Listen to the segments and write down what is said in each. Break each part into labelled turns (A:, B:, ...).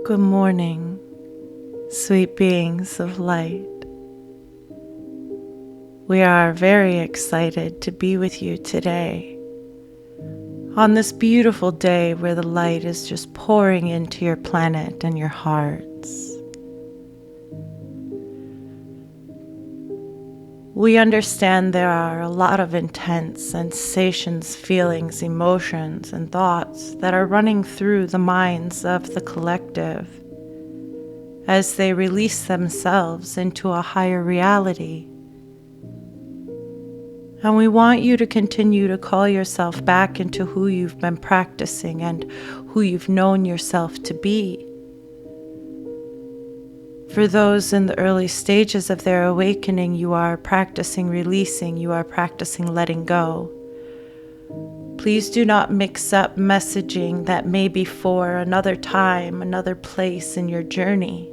A: Good morning, sweet beings of light. We are very excited to be with you today on this beautiful day where the light is just pouring into your planet and your hearts. We understand there are a lot of intense sensations, feelings, emotions, and thoughts that are running through the minds of the collective as they release themselves into a higher reality. And we want you to continue to call yourself back into who you've been practicing and who you've known yourself to be. For those in the early stages of their awakening, you are practicing releasing, you are practicing letting go. Please do not mix up messaging that may be for another time, another place in your journey.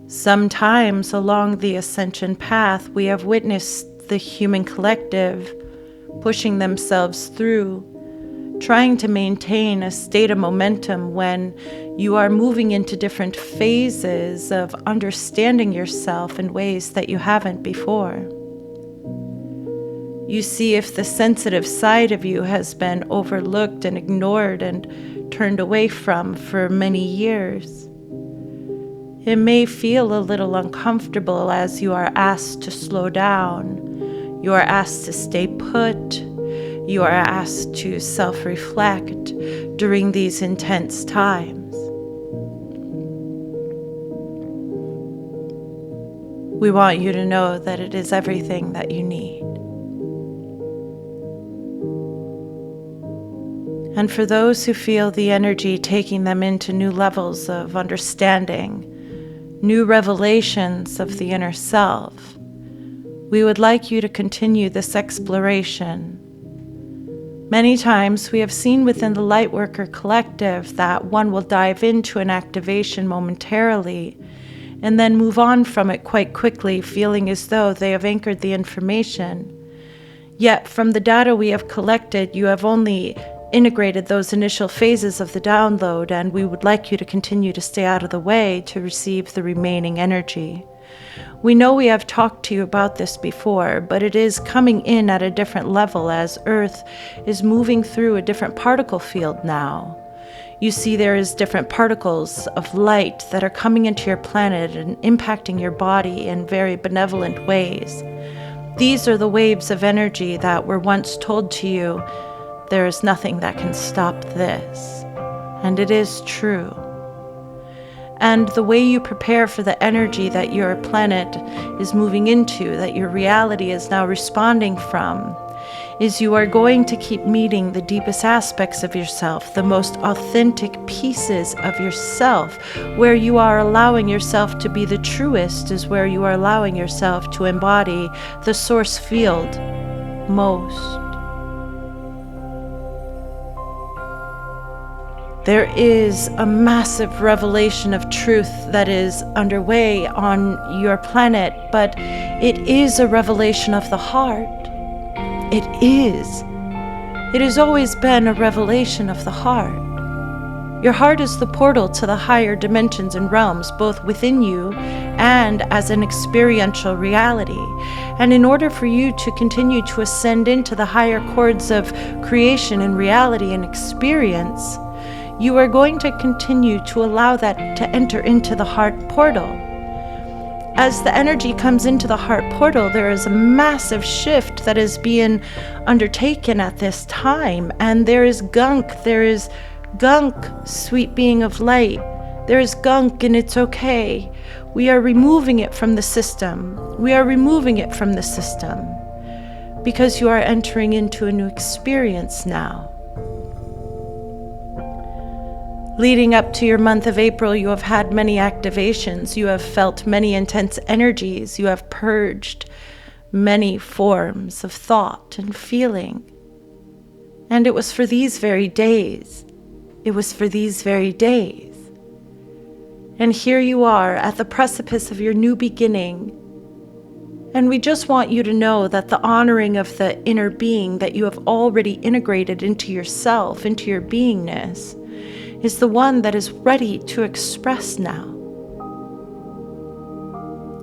A: Sometimes along the ascension path, we have witnessed the human collective pushing themselves through, trying to maintain a state of momentum when you are moving into different phases of understanding yourself in ways that you haven't before. You see if the sensitive side of you has been overlooked and ignored and turned away from for many years. It may feel a little uncomfortable as you are asked to slow down, you are asked to stay put, you are asked to self-reflect during these intense times. We want you to know that it is everything that you need. And for those who feel the energy taking them into new levels of understanding, new revelations of the inner self, we would like you to continue this exploration. Many times we have seen within the Lightworker collective that one will dive into an activation momentarily and then move on from it quite quickly, feeling as though they have anchored the information. Yet from the data we have collected, you have only integrated those initial phases of the download, and we would like you to continue to stay out of the way to receive the remaining energy. We know we have talked to you about this before, but it is coming in at a different level as Earth is moving through a different particle field now. You see there is different particles of light that are coming into your planet and impacting your body in very benevolent ways. These are the waves of energy that were once told to you, there is nothing that can stop this. And it is true. And the way you prepare for the energy that your planet is moving into, that your reality is now responding from, is you are going to keep meeting the deepest aspects of yourself, the most authentic pieces of yourself. Where you are allowing yourself to be the truest is where you are allowing yourself to embody the source field most. There is a massive revelation of truth that is underway on your planet, but it is a revelation of the heart. It is. It has always been a revelation of the heart. Your heart is the portal to the higher dimensions and realms, both within you and as an experiential reality. And in order for you to continue to ascend into the higher chords of creation and reality and experience, you are going to continue to allow that to enter into the heart portal. As the energy comes into the heart portal, there is a massive shift that is being undertaken at this time. And there is gunk, sweet being of light. There is gunk and it's okay. We are removing it from the system. We are removing it from the system because you are entering into a new experience now. Leading up to your month of April, you have had many activations. You have felt many intense energies. You have purged many forms of thought and feeling. And it was for these very days. It was for these very days. And here you are at the precipice of your new beginning. And we just want you to know that the honoring of the inner being that you have already integrated into yourself, into your beingness, is the one that is ready to express now.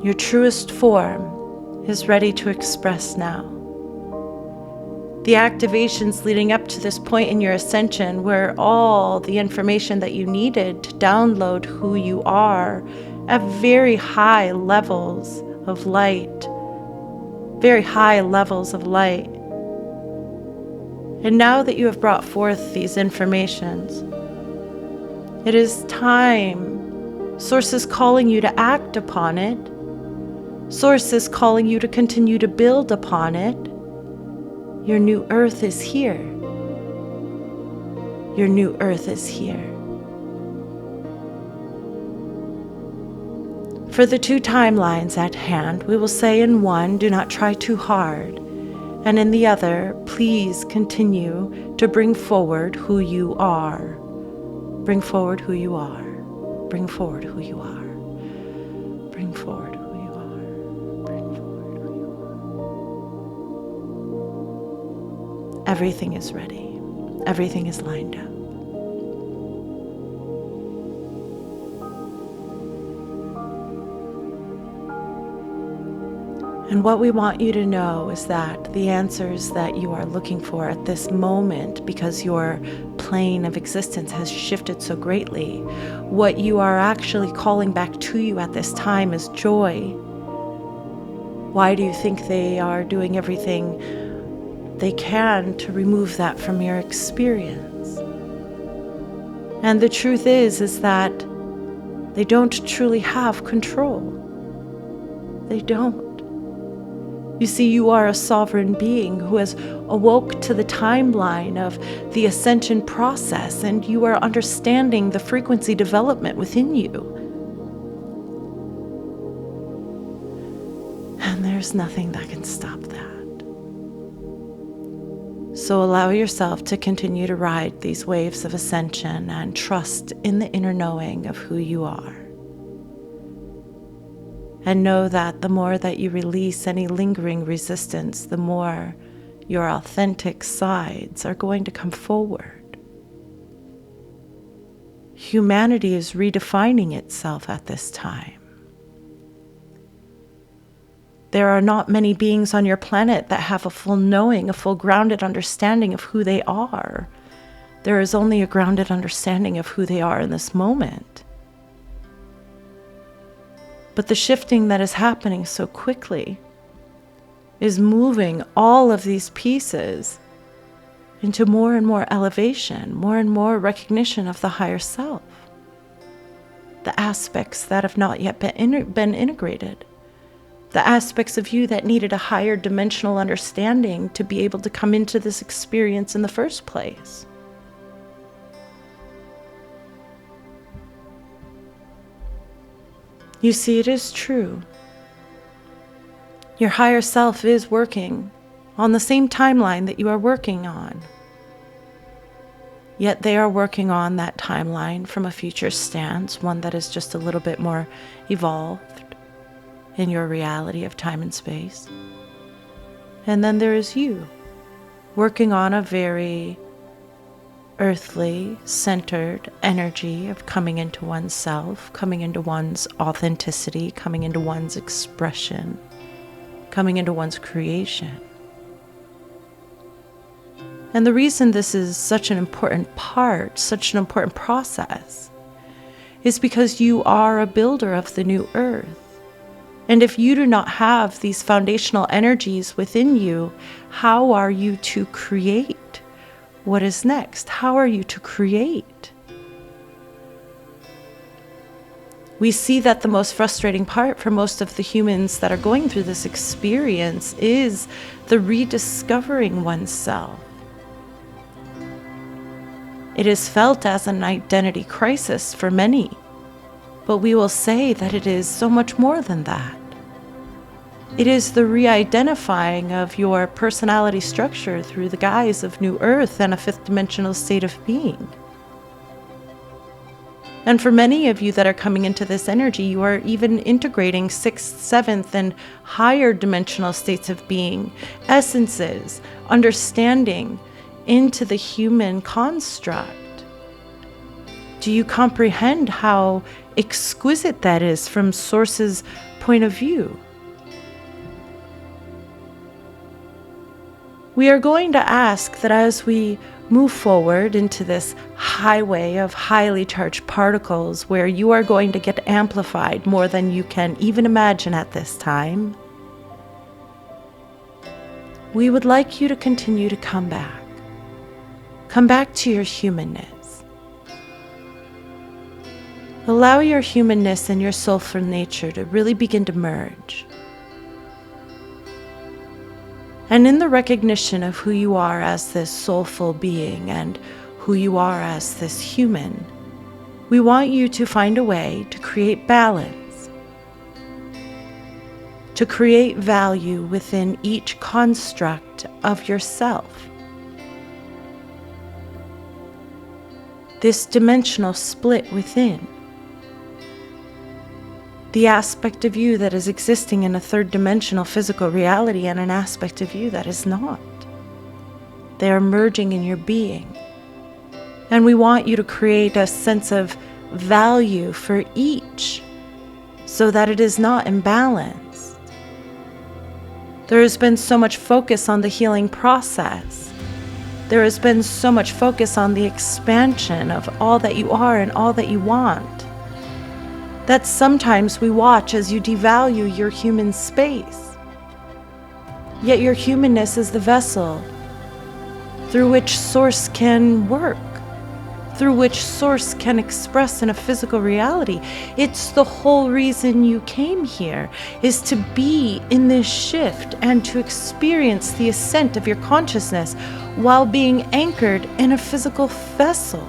A: Your truest form is ready to express now. The activations leading up to this point in your ascension, where all the information that you needed to download who you are at very high levels of light, very high levels of light. And now that you have brought forth these informations, it is time. Source is calling you to act upon it. Source is calling you to continue to build upon it. Your new earth is here. Your new earth is here. For the two timelines at hand, we will say in one, do not try too hard. And in the other, please continue to bring forward who you are. Bring forward who you are. Bring forward who you are. Bring forward who you are. Bring forward who you are. Everything is ready. Everything is lined up. And what we want you to know is that the answers that you are looking for at this moment, because your plane of existence has shifted so greatly, what you are actually calling back to you at this time is joy. Why do you think they are doing everything they can to remove that from your experience? And the truth is that they don't truly have control. They don't. You see, you are a sovereign being who has awoke to the timeline of the ascension process, and you are understanding the frequency development within you. And there's nothing that can stop that. So allow yourself to continue to ride these waves of ascension and trust in the inner knowing of who you are. And know that the more that you release any lingering resistance, the more your authentic sides are going to come forward. Humanity is redefining itself at this time. There are not many beings on your planet that have a full knowing, a full grounded understanding of who they are. There is only a grounded understanding of who they are in this moment. But the shifting that is happening so quickly is moving all of these pieces into more and more elevation, more and more recognition of the higher self, the aspects that have not yet been integrated, the aspects of you that needed a higher dimensional understanding to be able to come into this experience in the first place. You see, it is true. Your higher self is working on the same timeline that you are working on. Yet they are working on that timeline from a future stance, one that is just a little bit more evolved in your reality of time and space. And then there is you, working on a very earthly, centered energy of coming into oneself, coming into one's authenticity, coming into one's expression, coming into one's creation. And the reason this is such an important part, such an important process, is because you are a builder of the new earth. And if you do not have these foundational energies within you, how are you to create what is next? How are you to create? We see that the most frustrating part for most of the humans that are going through this experience is the rediscovering oneself. It is felt as an identity crisis for many, but we will say that it is so much more than that. It is the re-identifying of your personality structure through the guise of new earth and a fifth dimensional state of being. And for many of you that are coming into this energy, you are even integrating sixth, seventh, and higher dimensional states of being, essences, understanding into the human construct. Do you comprehend how exquisite that is from Source's point of view? We are going to ask that as we move forward into this highway of highly charged particles where you are going to get amplified more than you can even imagine at this time, we would like you to continue to come back. Come back to your humanness. Allow your humanness and your soulful nature to really begin to merge. And in the recognition of who you are as this soulful being and who you are as this human, we want you to find a way to create balance, to create value within each construct of yourself. This dimensional split within. The aspect of you that is existing in a third-dimensional physical reality and an aspect of you that is not. They are merging in your being. And we want you to create a sense of value for each so that it is not imbalanced. There has been so much focus on the healing process. There has been so much focus on the expansion of all that you are and all that you want, that sometimes we watch as you devalue your human space. Yet your humanness is the vessel through which Source can work, through which Source can express in a physical reality. It's the whole reason you came here, is to be in this shift and to experience the ascent of your consciousness while being anchored in a physical vessel.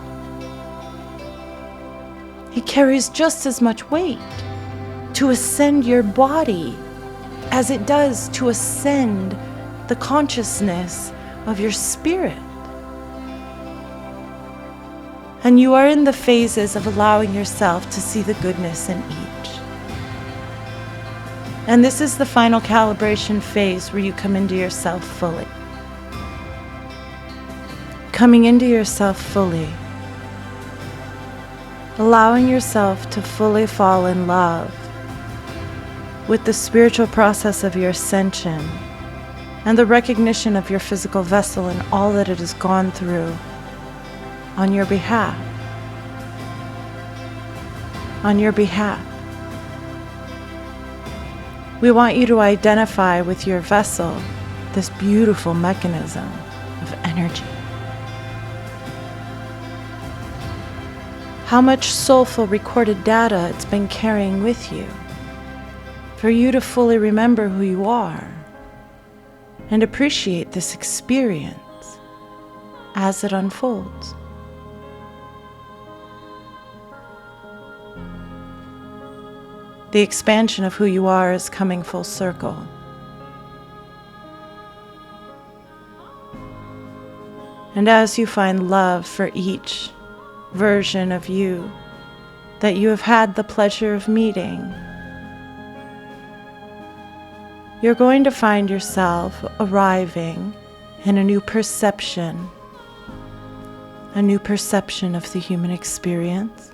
A: It carries just as much weight to ascend your body as it does to ascend the consciousness of your spirit. And you are in the phases of allowing yourself to see the goodness in each. And this is the final calibration phase where you come into yourself fully. Coming into yourself fully, allowing yourself to fully fall in love with the spiritual process of your ascension and the recognition of your physical vessel and all that it has gone through on your behalf. On your behalf. We want you to identify with your vessel, this beautiful mechanism of energy. How much soulful recorded data it's been carrying with you for you to fully remember who you are and appreciate this experience as it unfolds. The expansion of who you are is coming full circle. And as you find love for each version of you that you have had the pleasure of meeting, you're going to find yourself arriving in a new perception of the human experience.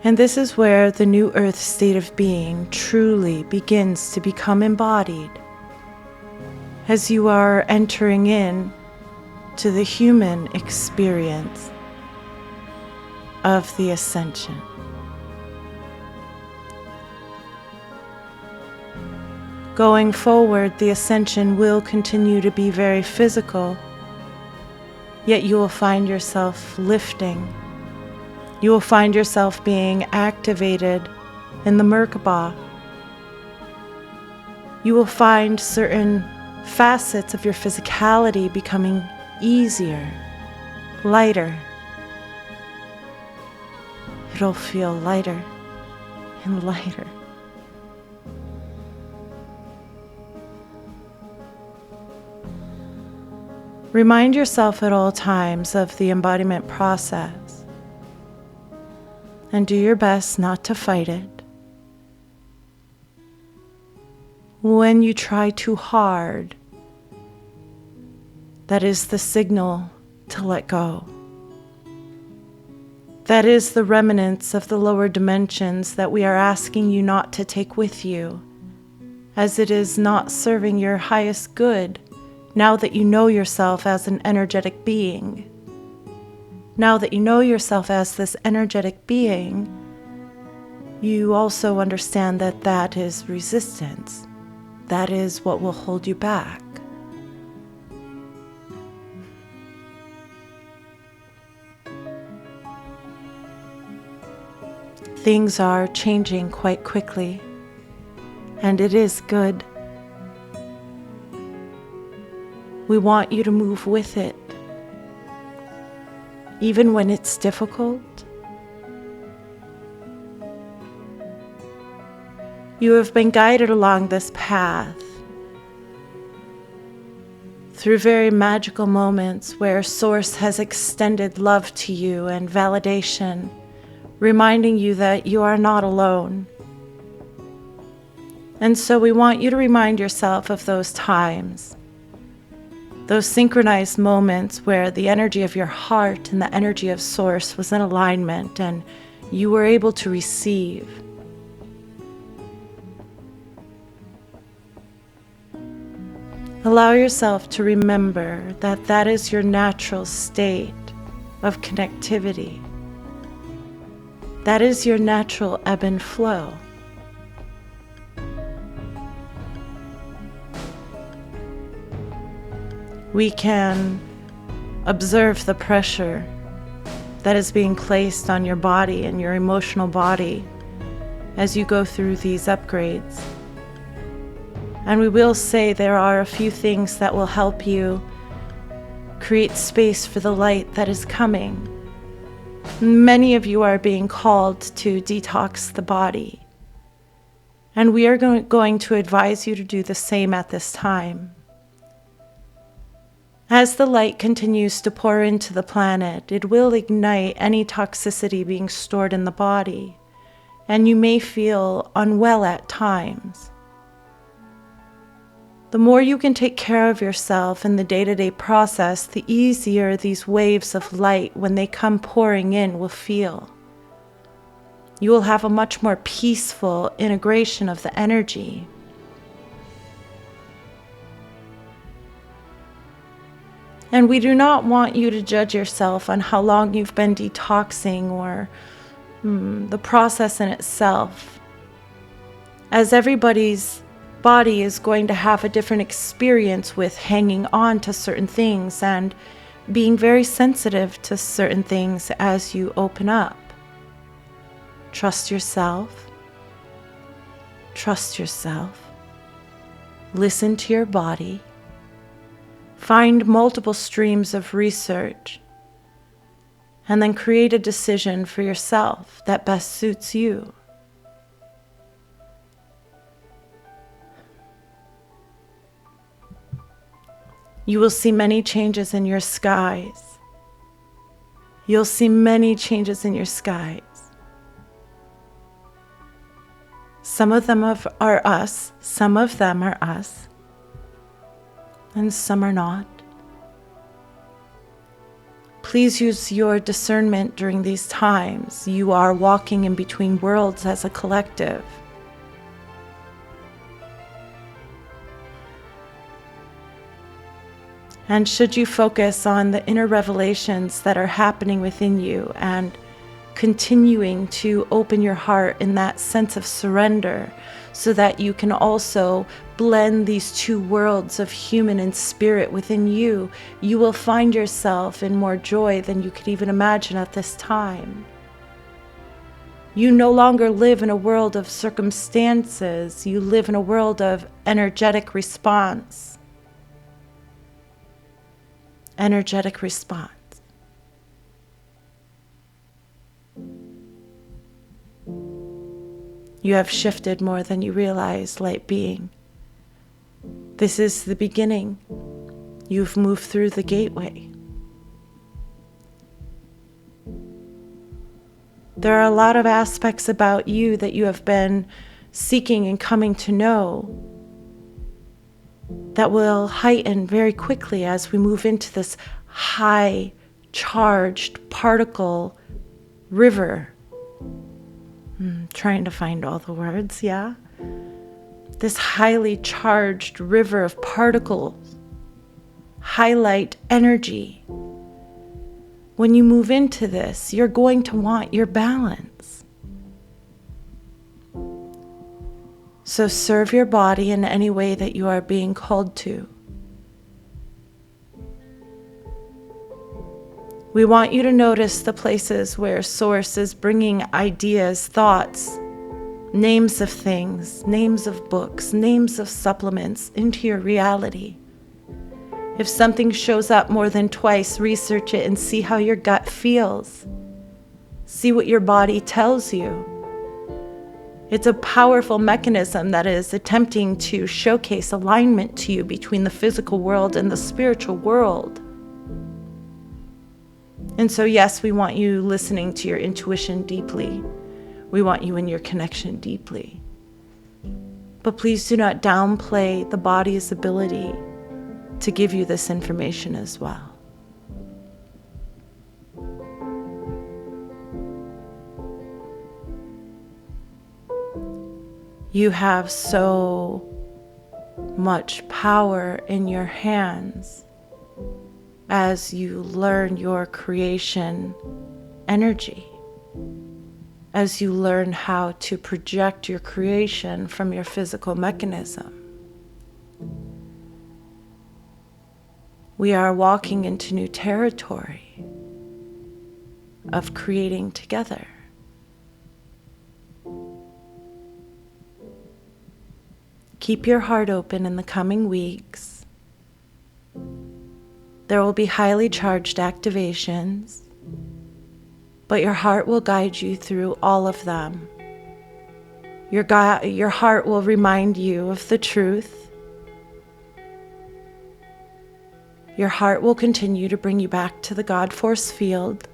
A: And this is where the new earth state of being truly begins to become embodied as you are entering in to the human experience of the ascension. Going forward, the ascension will continue to be very physical, yet you will find yourself lifting. You will find yourself being activated in the Merkaba. You will find certain facets of your physicality becoming easier, lighter. It'll feel lighter and lighter. Remind yourself at all times of the embodiment process and do your best not to fight it. When you try too hard, that is the signal to let go. That is the remnants of the lower dimensions that we are asking you not to take with you, as it is not serving your highest good now that you know yourself as an energetic being. Now that you know yourself as this energetic being, you also understand that that is resistance. That is what will hold you back. Things are changing quite quickly, and it is good. We want you to move with it, even when it's difficult. You have been guided along this path through very magical moments where Source has extended love to you and validation, reminding you that you are not alone. And so we want you to remind yourself of those times, those synchronized moments where the energy of your heart and the energy of Source was in alignment and you were able to receive. Allow yourself to remember that that is your natural state of connectivity. That is your natural ebb and flow. We can observe the pressure that is being placed on your body and your emotional body as you go through these upgrades. And we will say there are a few things that will help you create space for the light that is coming. Many of you are being called to detox the body. And we are going to advise you to do the same at this time. As the light continues to pour into the planet, it will ignite any toxicity being stored in the body, and you may feel unwell at times. The more you can take care of yourself in the day-to-day process, the easier these waves of light, when they come pouring in, will feel. You will have a much more peaceful integration of the energy. And we do not want you to judge yourself on how long you've been detoxing or the process in itself, as everybody's body is going to have a different experience with hanging on to certain things and being very sensitive to certain things as you open up. Trust yourself. Trust yourself. Listen to your body. Find multiple streams of research, and then create a decision for yourself that best suits you. You will see many changes in your skies. You'll see many changes in your skies. Some of them are us, some of them are us, and some are not. Please use your discernment during these times. You are walking in between worlds as a collective. And should you focus on the inner revelations that are happening within you and continuing to open your heart in that sense of surrender so that you can also blend these two worlds of human and spirit within you, you will find yourself in more joy than you could even imagine at this time. You no longer live in a world of circumstances. You live in a world of energetic response. Energetic response. You have shifted more than you realize, light being. This is the beginning. You've moved through the gateway. There are a lot of aspects about you that you have been seeking and coming to know that will heighten very quickly as we move into this high charged particle river. Trying to find all the words, yeah? This highly charged river of particles, highlight energy. When you move into this, you're going to want your balance. So serve your body in any way that you are being called to. We want you to notice the places where Source is bringing ideas, thoughts, names of things, names of books, names of supplements into your reality. If something shows up more than twice, research it and see how your gut feels. See what your body tells you. It's a powerful mechanism that is attempting to showcase alignment to you between the physical world and the spiritual world. And so, yes, we want you listening to your intuition deeply. We want you in your connection deeply. But please do not downplay the body's ability to give you this information as well. You have so much power in your hands as you learn your creation energy, as you learn how to project your creation from your physical mechanism. We are walking into new territory of creating together. Keep your heart open in the coming weeks. There will be highly charged activations, but your heart will guide you through all of them. Your heart will remind you of the truth. Your heart will continue to bring you back to the God force field.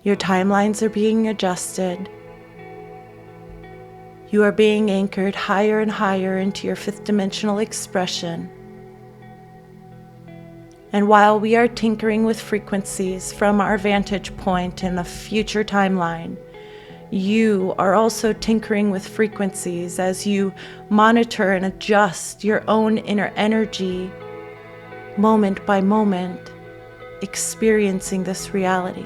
A: Your timelines are being adjusted. You are being anchored higher and higher into your fifth dimensional expression. And while we are tinkering with frequencies from our vantage point in the future timeline, you are also tinkering with frequencies as you monitor and adjust your own inner energy, moment by moment, experiencing this reality.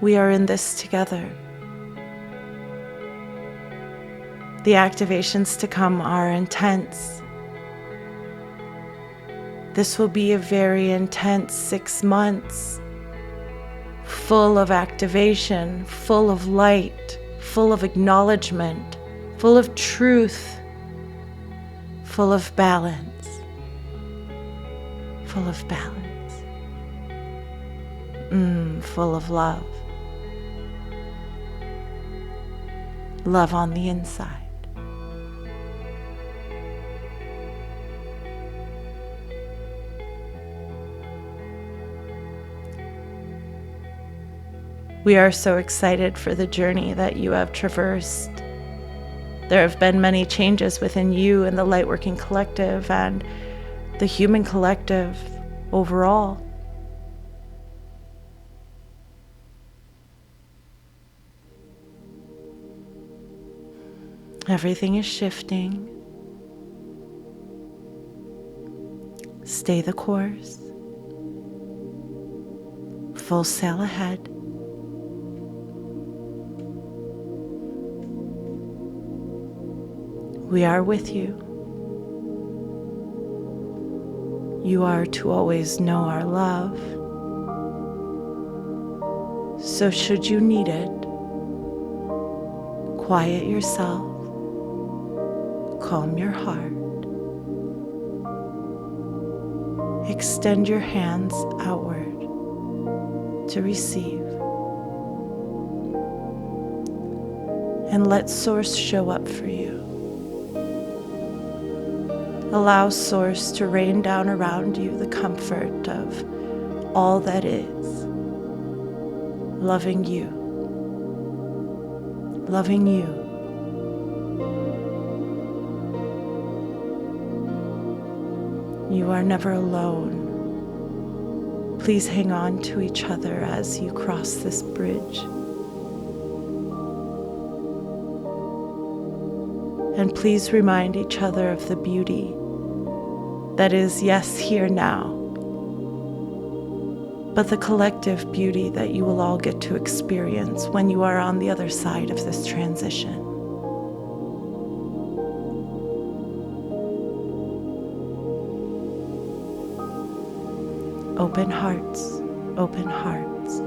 A: We are in this together. The activations to come are intense. This will be a very intense 6 months, full of activation, full of light, full of acknowledgement, full of truth, full of balance, full of balance, full of love. Love on the inside. We are so excited for the journey that you have traversed. There have been many changes within you and the Lightworking Collective and the human collective overall. Everything is shifting. Stay the course. Full sail ahead. We are with you. You are to always know our love. So should you need it, quiet yourself. Calm your heart. Extend your hands outward to receive. And let Source show up for you. Allow Source to rain down around you the comfort of all that is. Loving you. Loving you. You are never alone. Please hang on to each other as you cross this bridge. And please remind each other of the beauty that is, yes, here now, but the collective beauty that you will all get to experience when you are on the other side of this transition. Open hearts, open hearts.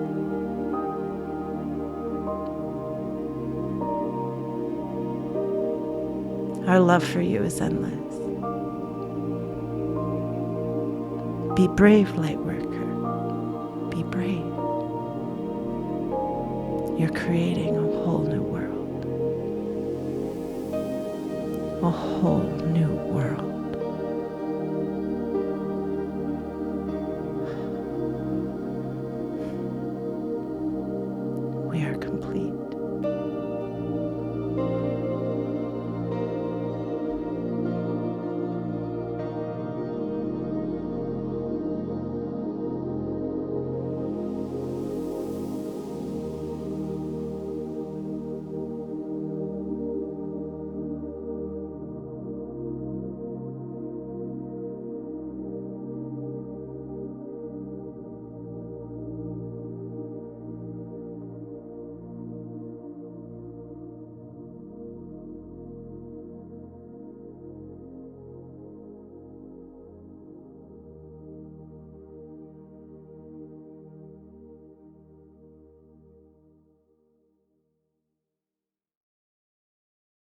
A: Our love for you is endless. Be brave, Lightworker. Be brave. You're creating a whole new world. A whole new world.